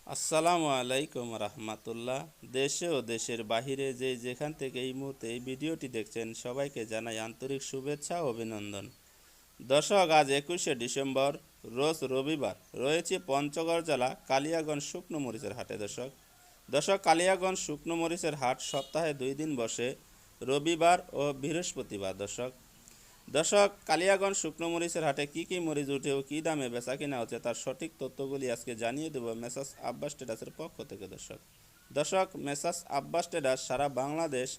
আসসালামু আলাইকুম রহমতুল্লাহ। দেশে ও দেশের বাহিরে যেখান থেকে এই মুহূর্তে এই ভিডিওটি দেখছেন সবাইকে জানাই আন্তরিক শুভেচ্ছা ও অভিনন্দন। দর্শক, আজ 21শে ডিসেম্বর, রোজ রবিবার, রয়েছে পঞ্চগড় জেলা কালিয়াগঞ্জ শুকনো মরিচের হাটে। দর্শক, কালিয়াগঞ্জ শুকনো মরিচের হাট সপ্তাহে 2 দিন বসে, রবিবার ও বৃহস্পতিবার। দর্শক, কালিয়াগঞ্জ শুকনো মরিচের হাটে কী মরিচ উঠে ও কী দামে বেচা কিনা হচ্ছে তার সঠিক তথ্যগুলি আজকে জানিয়ে দেব মেসার্স আব্বাস ট্রেডার্সের পক্ষ থেকে। দর্শক, মেসার্স আব্বাস ট্রেডার্স সারা বাংলাদেশ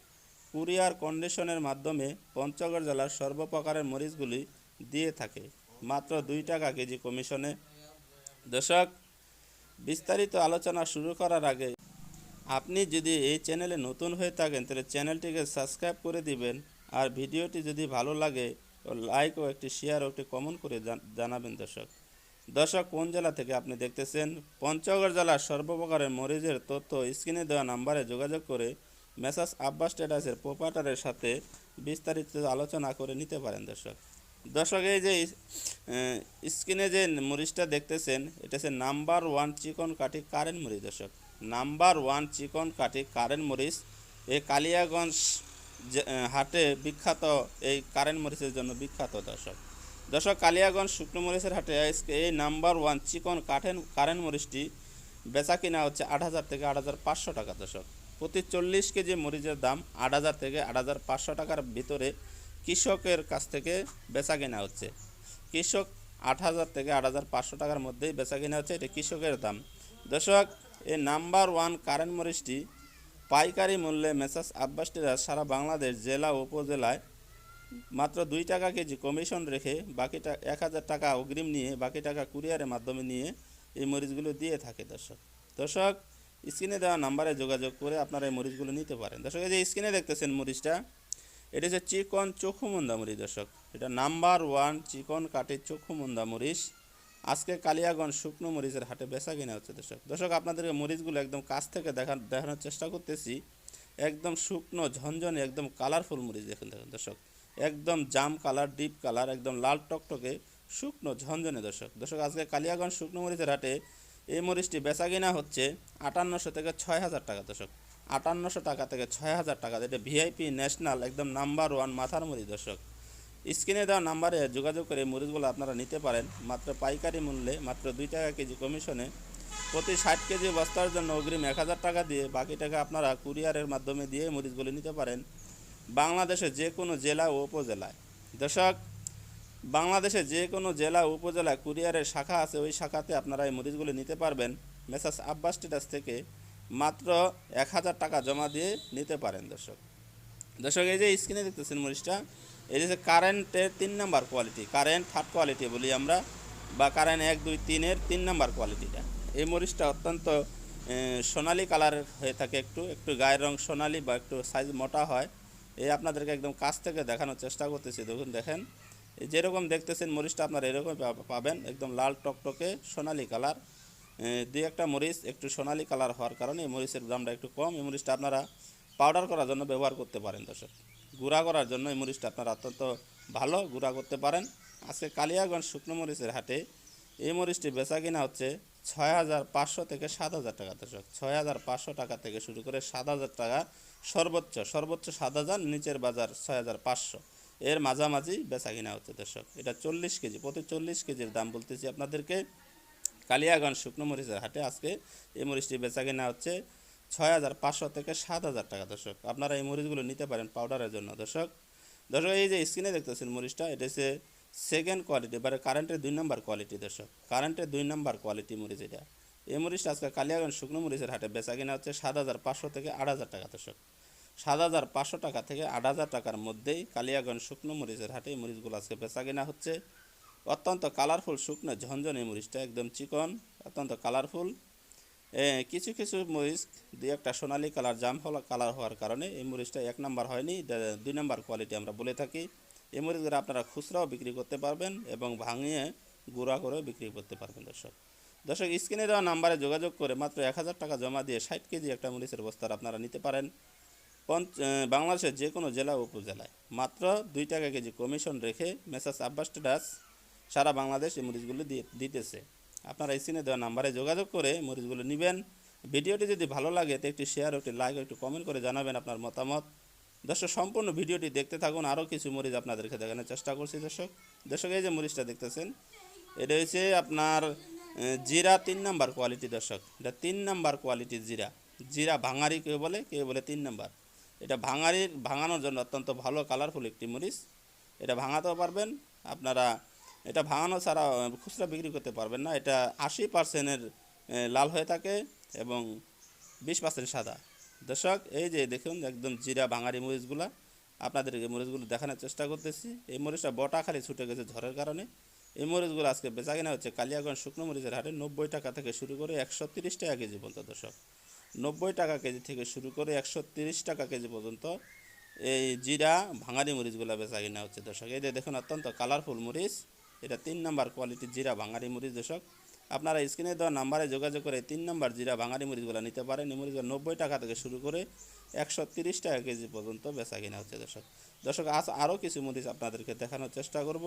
কুরিয়ার কন্ডিশনের মাধ্যমে পঞ্চগড় জেলার সর্বপ্রকারের মরিচগুলি দিয়ে থাকে মাত্র 2 টাকা কেজি কমিশনে। দর্শক, বিস্তারিত আলোচনা শুরু করার আগে আপনি যদি এই চ্যানেলে নতুন হয়ে থাকেন তাহলে চ্যানেলটিকে সাবস্ক্রাইব করে দিবেন, আর ভিডিওটি যদি ভালো লাগে ও লাইক ও একটি শেয়ার ও একটি কমেন্ট করে জানাবেন। দর্শক, কোন জেলা থেকে আপনি দেখতেছেন? পঞ্চগড় জেলার সর্বপ্রকারের মরিচের তথ্য স্ক্রিনে দেওয়া নাম্বারে যোগাযোগ করে মেসার্স আব্বাস ট্রেডার্সের প্রোপাইটারের সাথে বিস্তারিত আলোচনা করে নিতে পারেন। দর্শক, এই যে স্ক্রিনে যে মরিচটা দেখতেছেন এটা হচ্ছে নাম্বার 1 চিকন কাঠি কারেন্ট মরিচ। দর্শক, নাম্বার 1 চিকন কাঠি কারেন্ট মরিচ এই কালিয়াগঞ্জ হাটে বিখ্যাত, এই কারেন্ট মরিচের জন্য বিখ্যাত। দর্শক, কালিয়াগঞ্জ শুকনো মরিচের হাটে এই নাম্বার 1 চিকন কারেন্ট মরিচটি বেচা কিনা হচ্ছে 8,000 থেকে 8,500 টাকা। দর্শক, প্রতি 40 কেজি মরিচের দাম 8,000 থেকে 8,500 টাকার ভিতরে কৃষকের কাছ থেকে বেচা কেনা হচ্ছে। কৃষক 8,000 থেকে 8,500 টাকার মধ্যেই বেচা কেনা হচ্ছে, এটা কৃষকের দাম। দর্শক, এই নাম্বার 1 কারেন্ট মরিচটি পাইকারি মূল্যে মেসার্স আব্বাস ট্রেডার্স সারা বাংলাদেশ জেলা ও উপজেলায় মাত্র 2 টাকা কেজি কমিশন রেখে বাকিটা 1,000 টাকা অগ্রিম নিয়ে বাকি টাকা কুরিয়ারের মাধ্যমে নিয়ে এই মরিচগুলো দিয়ে থাকে। দর্শক, স্ক্রিনে দেওয়া নাম্বারে যোগাযোগ করে আপনারা এই মরিচগুলো নিতে পারেন। দর্শক, এই যে স্ক্রিনে দেখতেছেন মরিচটা, এটা হচ্ছে চিকন চক্ষুমন্দা মরিচ। দর্শক, এটা নাম্বার 1 চিকন কাঠের চক্ষুমন্দা মরিচ আজকে কালিয়াগঞ্জ শুকনো মরিচের হাটে বেচা কিনা হচ্ছে। দর্শক, আপনাদেরকে মরিচগুলো একদম কাছ থেকে দেখানোর চেষ্টা করতেছি। একদম শুকনো ঝনঝনে একদম কালারফুল মরিচ। দেখুন দর্শক, একদম জাম কালার, ডিপ কালার, একদম লাল টকটকে শুকনো ঝনঝনে। দর্শক, আজকে কালিয়াগঞ্জ শুকনো মরিচের হাটে এই মরিচটি বেচা কিনা হচ্ছে 5800 থেকে 6,000 টাকা। দর্শক, 5800 টাকা থেকে 6,000 টাকা, এটা ভিআইপি ন্যাশনাল একদম নাম্বার 1 মাথার মরিচ। দর্শক, স্ক্রিনে দেওয়া নাম্বারে যোগাযোগ করে মরিচগুলো আপনারা নিতে পারেন মাত্র পাইকারি মূল্যে, মাত্র 2 টাকা কেজি কমিশনে। প্রতি 60 কেজি বস্তার জন্য অগ্রিম 1,000 টাকা দিয়ে বাকি টাকা আপনারা কুরিয়ারের মাধ্যমে দিয়ে মরিচগুলো নিতে পারেন বাংলাদেশের যে কোনো জেলা ও উপজেলায়। দর্শক, বাংলাদেশের যে কোনো জেলা ও উপজেলায় কুরিয়ারের শাখা আছে, ওই শাখাতে আপনারা এই মরিচগুলো নিতে পারবেন মেসার্স আব্বাস ট্রেডার্স থেকে মাত্র 1,000 টাকা জমা দিয়ে নিতে পারেন। দর্শক, এই যে স্ক্রিনে দেখতেছেন মরিচটা, এই যে কারেন্টের 3 number quality, current 3rd quality বলি আমরা, বা কারেন্ট 1, 2, 3-এর 3 নাম্বার কোয়ালিটিটা। এই মরিচটা অত্যন্ত সোনালি কালারের হয়ে থাকে, একটু গায়ের রং সোনালি বা একটু সাইজ মোটা হয়। এই আপনাদেরকে একদম কাছ থেকে দেখানোর চেষ্টা করতেছি। দেখেন যেরকম দেখতেছেন মরিচটা আপনারা এরকম পাবেন, একদম লাল টকটকে সোনালি কালার। 2-1টা মরিচ একটু সোনালি কালার হওয়ার কারণে এই মরিচের দামটা একটু কম। এই মরিচটা আপনারা পাউডার করার জন্য ব্যবহার করতে পারেন। দর্শক, গুঁড়া করার জন্য এই মরিচটা আপনারা অত্যন্ত ভালো গুঁড়া করতে পারেন। আজকে কালিয়াগঞ্জ শুকনো মরিচের হাটে এই মরিচটি বেচা কিনা হচ্ছে 6,500 থেকে 7,000 টাকা। দর্শক, 6,500 টাকা থেকে শুরু করে 7,000 টাকা সর্বোচ্চ 7,000, নিচের বাজার 6,500, এর মাঝামাঝি বেচা কিনা হচ্ছে। দর্শক, এটা 40 কেজি, প্রতি 40 কেজির দাম বলতেছি আপনাদেরকে। কালিয়াগঞ্জ শুকনো মরিচের হাটে আজকে এই মরিচটি বেচা কিনা হচ্ছে 6,500 থেকে 7,000 টাকা। দর্শক, আপনারা এই মরিচগুলো নিতে পারেন পাউডারের জন্য। দর্শক, এই যে স্ক্রিনে দেখতেছেন মরিচটা, এটা হচ্ছে 2nd কোয়ালিটি, এবারে কারেন্টের 2 নাম্বার কোয়ালিটি। দর্শক, কারেন্টের 2 নাম্বার কোয়ালিটি মরিচ এটা। এই মরিচটা আজকে কালিয়াগঞ্জ শুকনো মরিচের হাটে বেচা কিনা হচ্ছে 7,500 থেকে 8,000 টাকা। দর্শক, 7,500 টাকা থেকে 8,000 টাকার মধ্যেই কালিয়াগঞ্জ শুকনো মরিচের হাটে এই মরিচগুলো আজকে বেচা কিনা হচ্ছে। অত্যন্ত কালারফুল শুকনো ঝনঝনে মরিচটা, একদম চিকন, অত্যন্ত কালারফুল। কিছু মরিচ 2-1টা সোনালি কালার, জাম কালার হওয়ার কারণে এই মরিচটা 1 নাম্বার হয়নি, 2 নাম্বার কোয়ালিটি আমরা বলে থাকি। এই মরিচগুলো আপনারা খুচরাও বিক্রি করতে পারবেন এবং ভাঙিয়ে গুঁড়া করেও বিক্রি করতে পারবেন। দর্শক, স্ক্রিনে দেওয়া নাম্বারে যোগাযোগ করে মাত্র 1,000 টাকা জমা দিয়ে 60 কেজি একটা মরিচের বস্তার আপনারা নিতে পারেন বাংলাদেশের যে কোনো জেলা উপজেলায় মাত্র 2 টাকা কেজি কমিশন রেখে মেসার্স আব্বাস ট্রেডার্স সারা বাংলাদেশ এই মরিচগুলো দিতেছে। আপনারা স্ক্রিনে দেওয়া নাম্বারে যোগাযোগ করে মরিচগুলো নেবেন। ভিডিওটি যদি ভালো লাগে তো একটি শেয়ার, একটি লাইক, একটু কমেন্ট করে জানাবেন আপনার মতামত। দর্শক সম্পূর্ণ ভিডিওটি দেখতে থাকুন, আরও কিছু মরিচ আপনাদেরকে দেখানোর চেষ্টা করছি। দর্শক এই যে মরিচটা দেখতেছেন, এটা হচ্ছে আপনার জিরা 3 নাম্বার কোয়ালিটি। দর্শক এটা 3 নাম্বার কোয়ালিটির জিরা ভাঙারি কেউ বলে 3 নাম্বার। এটা ভাঙানোর জন্য অত্যন্ত ভালো কালারফুল একটি মরিচ। এটা ভাঙাতেও পারবেন আপনারা, এটা ভাঙানো ছাড়া খুচরা বিক্রি করতে পারবেন না। এটা 80% লাল হয়ে থাকে এবং 20% সাদা। দর্শক এই যে দেখুন একদম জিরা ভাঙারি মরিচগুলা আপনাদেরকে মরিচগুলো দেখানোর চেষ্টা করতেছি। এই মরিচটা বটা খালি ছুটে গেছে ঝড়ের কারণে। এই মরিচগুলো আজকে বেচা কিনা হচ্ছে কালিয়াগঞ্জ শুকনো মরিচের হাটে 90 টাকা থেকে শুরু করে 130 টাকা কেজি পর্যন্ত। দর্শক 90 টাকা কেজি থেকে শুরু করে 130 টাকা কেজি পর্যন্ত এই জিরা ভাঙারি মরিচগুলো বেচা কিনা হচ্ছে। দর্শক এই যে দেখুন অত্যন্ত কালারফুল মরিচ, এটা 3 নাম্বার কোয়ালিটির জিরা ভাঙারি মরিচ। দর্শক আপনারা স্ক্রিনে দেওয়া নাম্বারে যোগাযোগ করে 3 নাম্বার জিরা ভাঙারি মরিচগুলো নিতে পারেন। এই মরিচগুলো 90 টাকা থেকে শুরু করে 130 টাকা কেজি পর্যন্ত বেচা কিনা হচ্ছে। দর্শক আজ আরও কিছু মরিচ আপনাদেরকে দেখানোর চেষ্টা করব।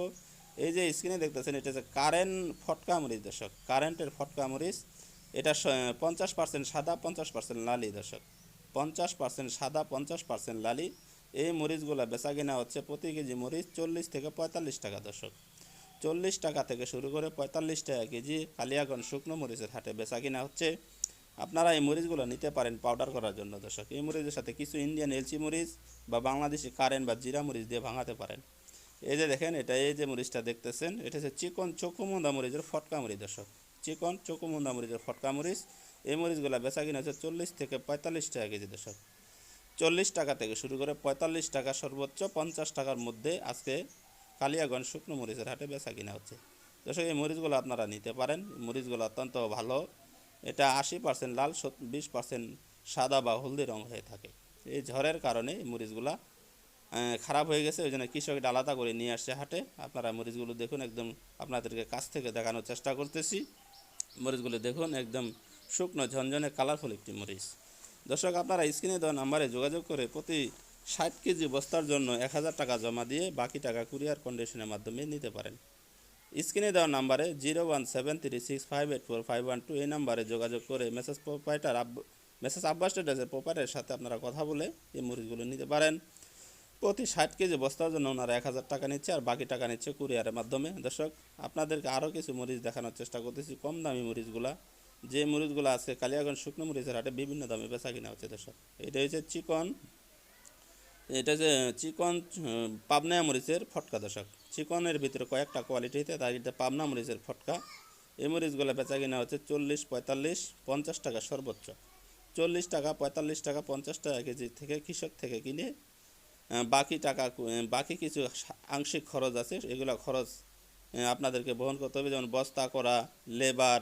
এই যে স্ক্রিনে দেখতেছেন এটা হচ্ছে কারেন্ট ফটকা মরিচ। দর্শক কারেন্টের ফটকা মরিচ, এটা 50% সাদা 50% লালি। দর্শক 50% সাদা 50% লালি। এই মরিচগুলো বেচা কিনা হচ্ছে প্রতি কেজি মরিচ 40 থেকে 45 টাকা। দর্শক 40 টাকা থেকে শুরু করে 45 টাকা কেজি কালিয়াগঞ্জ শুকনো মরিচের হাটে বেচা কিনা হচ্ছে। আপনারা এই মরিচগুলো নিতে পারেন পাউডার করার জন্য। দর্শক এই মরিচের সাথে কিছু ইন্ডিয়ান এলচি মরিচ বা বাংলাদেশি কারেন্ট বা জিরা মরিচ দিয়ে ভাঙাতে পারেন। এই যে দেখেন এটা, এই যে মরিচটা দেখতেছেন এটা হচ্ছে চিকন চকুমুন্দা মরিচের ফটকা মরিচ। দর্শক চিকন চকুমুন্দা মরিচের ফটকা মরিচ। এই মরিচগুলো বেচা কিনা হচ্ছে 40 থেকে 45 টাকা কেজি। দর্শক 40 টাকা থেকে শুরু করে 45 টাকা, সর্বোচ্চ 50 টাকার মধ্যে আজকে কালিয়াগঞ্জ শুকনো মরিচের হাটে বেচা কিনা হচ্ছে। দর্শক এই মরিচগুলো আপনারা নিতে পারেন, মরিচগুলো অত্যন্ত ভালো। এটা 80% লাল 20% সাদা বা হলদি রং হয়ে থাকে। এই ঝড়ের কারণে এই মরিচগুলা খারাপ হয়ে গেছে, ওই জন্য কৃষক এটা আলাদা করে নিয়ে আসছে হাটে। আপনারা মরিচগুলো দেখুন, একদম আপনাদেরকে কাছ থেকে দেখানোর চেষ্টা করতেছি। মরিচগুলো দেখুন একদম শুকনো ঝনঝনে কালারফুল একটি মরিচ। দর্শক আপনারা স্ক্রিনে দেওয়া নাম্বারে যোগাযোগ করে প্রতি 60 কেজি বস্তার জন্য 1000 টাকা জমা দিয়ে বাকি টাকা কুরিয়ার কন্ডিশনের মাধ্যমে নিতে পারেন। স্ক্রিনে দেওয়া নাম্বারে 01736584512 এই নাম্বারে যোগাযোগ করে মেসেজ আব্বাস ট্রেডার্সের প্রোপাইটারের সাথে আপনারা কথা বলে এই মরিচগুলো নিতে পারেন। প্রতি 60 কেজি বস্তার জন্য ওনারা 1000 টাকা নিচ্ছে আর বাকি টাকা নিচ্ছে কুরিয়ারের মাধ্যমে। দর্শক আপনাদেরকে আরও কিছু মরিচ দেখানোর চেষ্টা করতেছি, কম দামি মরিচগুলা, যে মরিচগুলো আছে কালিয়াগঞ্জ শুকনো মরিচের হাটে বিভিন্ন দামে বেচা কিনা হচ্ছে। দর্শক এটা হচ্ছে চিকন পাবনা মরিচের ফটকা। দর্শক চিকনের ভিতরে কয়েকটা কোয়ালিটি হতে, তার এটা পাবনা মরিচের ফটকা। এই মরিচগুলো বেচা কিনা হচ্ছে 40, 45, 50 টাকা সর্বোচ্চ। 40 টাকা, 45 টাকা, 50 টাকা কেজি থেকে কৃষক থেকে কিনে বাকি কিছু আংশিক খরচ আছে, এগুলো খরচ আপনাদেরকে বহন করতে হবে। যেমন বস্তা করা, লেবার,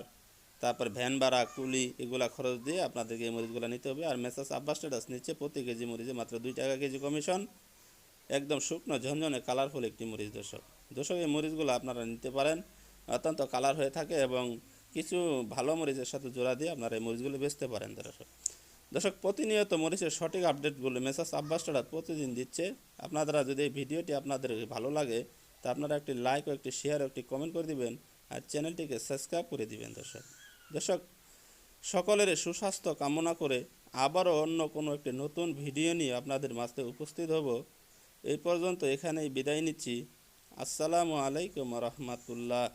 তারপর ভ্যান ভাড়া, কুলি, এগুলা খরচ দিয়ে আপনাদেরকে এই মরিচগুলো নিতে হবে। আর মেসার্স আব্বাস ট্রেডার্স নিচ্ছে প্রতি কেজি মরিচে মাত্র 2 টাকা কেজি কমিশন। একদম শুকনো ঝনঝনে কালারফুল একটি মরিচ। দর্শক এই মরিচগুলো আপনারা নিতে পারেন, অত্যন্ত কালার হয়ে থাকে এবং কিছু ভালো মরিচের সাথে জোড়া দিয়ে আপনারা এই মরিচগুলো বেচতে পারেন। দর্শক প্রতিনিয়ত মরিচের সঠিক আপডেটগুলো মেসার্স আব্বাস ট্রেডার্স প্রতিদিন দিচ্ছে। আপনারা যদি এই ভিডিওটি আপনাদের ভালো লাগে তা আপনারা একটি লাইক ও একটি শেয়ার ও একটি কমেন্ট করে দিবেন আর চ্যানেলটিকে সাবস্ক্রাইব করে দিবেন। দর্শক সকলের সুস্বাস্থ্য কামনা করে আবারও অন্য কোনো একটি নতুন ভিডিও নিয়ে আপনাদের মাঝে উপস্থিত হব। এই পর্যন্ত এখানেই বিদায় নিচ্ছি। আসসালামু আলাইকুম রহমতুল্লাহ।